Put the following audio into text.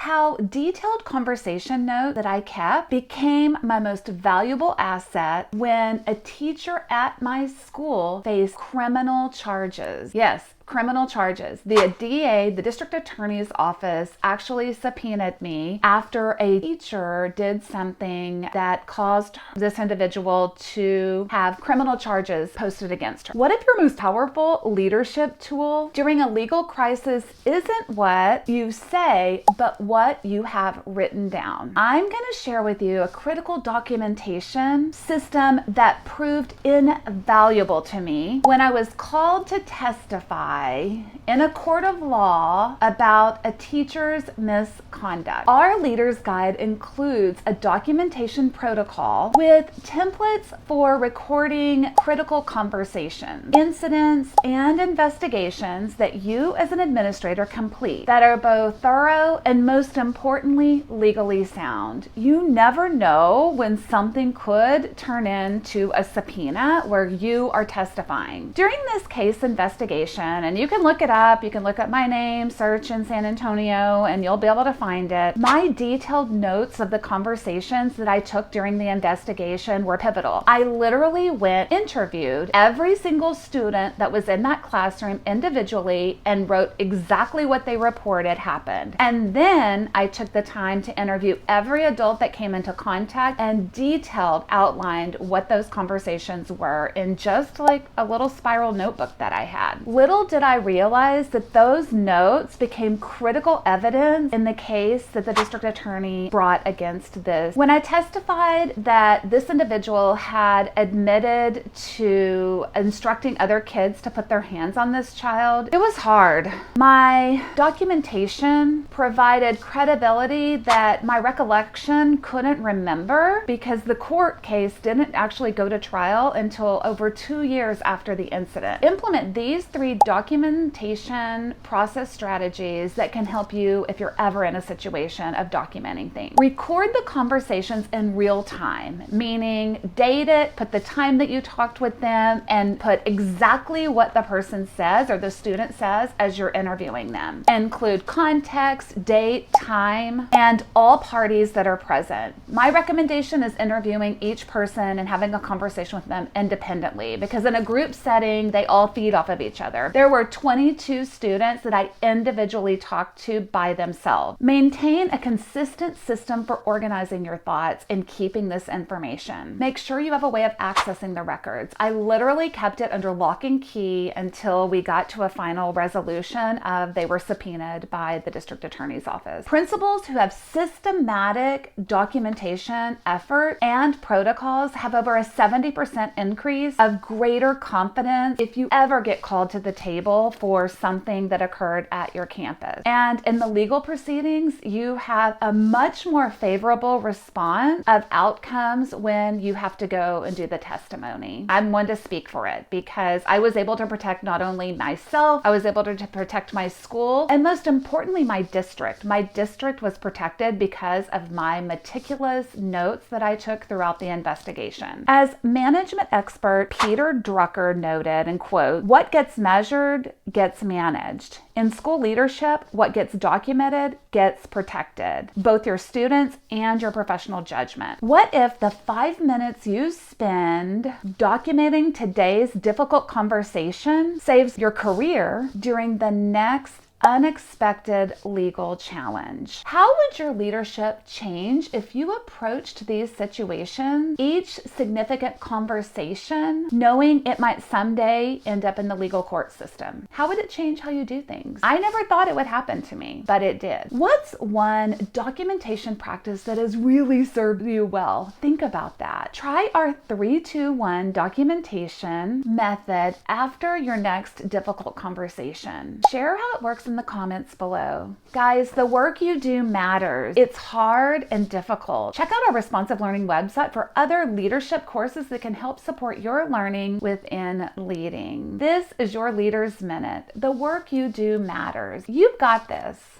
how detailed conversation notes that I kept became my most valuable asset when a teacher at my school faced criminal charges. Yes, criminal charges. The DA, the district attorney's office, actually subpoenaed me after a teacher did something that caused this individual to have criminal charges posted against her. What if your most powerful leadership tool during a legal crisis isn't what you say, but what you have written down? I'm going to share with you a critical documentation system that proved invaluable to me when I was called to testify in a court of law about a teacher's misconduct. Our leader's guide includes a documentation protocol with templates for recording critical conversations, incidents, and investigations that you as an administrator complete that are both thorough and, most importantly, legally sound. You never know when something could turn into a subpoena where you are testifying. During this case investigation, and you can look it up, you can look up my name, search in San Antonio, and you'll be able to find it. My detailed notes of the conversations that I took during the investigation were pivotal. I literally interviewed every single student that was in that classroom individually and wrote exactly what they reported happened. And then I took the time to interview every adult that came into contact and outlined what those conversations were in just like a little spiral notebook that I had. Little did I realize that those notes became critical evidence in the case that the district attorney brought against this. When I testified that this individual had admitted to instructing other kids to put their hands on this child, it was hard. My documentation provided credibility that my recollection couldn't remember because the court case didn't actually go to trial until over 2 years after the incident. Implement these 3 documentation process strategies that can help you if you're ever in a situation of documenting things. Record the conversations in real time, meaning date it, put the time that you talked with them, and put exactly what the person says or the student says as you're interviewing them. Include context, date, time, and all parties that are present. My recommendation is interviewing each person and having a conversation with them independently, because in a group setting, they all feed off of each other. There were 22 students that I individually talked to by themselves. Maintain a consistent system for organizing your thoughts and keeping this information. Make sure you have a way of accessing the records. I literally kept it under lock and key until we got to a final resolution of they were subpoenaed by the district attorney's office. Principals who have systematic documentation effort and protocols have over a 70% increase of greater confidence if you ever get called to the table for something that occurred at your campus. And in the legal proceedings, you have a much more favorable response of outcomes when you have to go and do the testimony. I'm one to speak for it because I was able to protect not only myself, I was able to protect my school, and most importantly, my district. My district was protected because of my meticulous notes that I took throughout the investigation. As management expert Peter Drucker noted, and quote, "What gets measured gets managed. In school leadership, what gets documented gets protected, both your students and your professional judgment." What if the 5 minutes you spend documenting today's difficult conversation saves your career during the next unexpected legal challenge? How would your leadership change if you approached these situations, each significant conversation, knowing it might someday end up in the legal court system? How would it change how you do things? I never thought it would happen to me, but it did. What's one documentation practice that has really served you well? Think about that. Try our 3-2-1 documentation method after your next difficult conversation. Share how it works in the comments below. Guys, the work you do matters. It's hard and difficult. Check out our Responsive Learning website for other leadership courses that can help support your learning within leading. This is your Leader's Minute. The work you do matters. You've got this.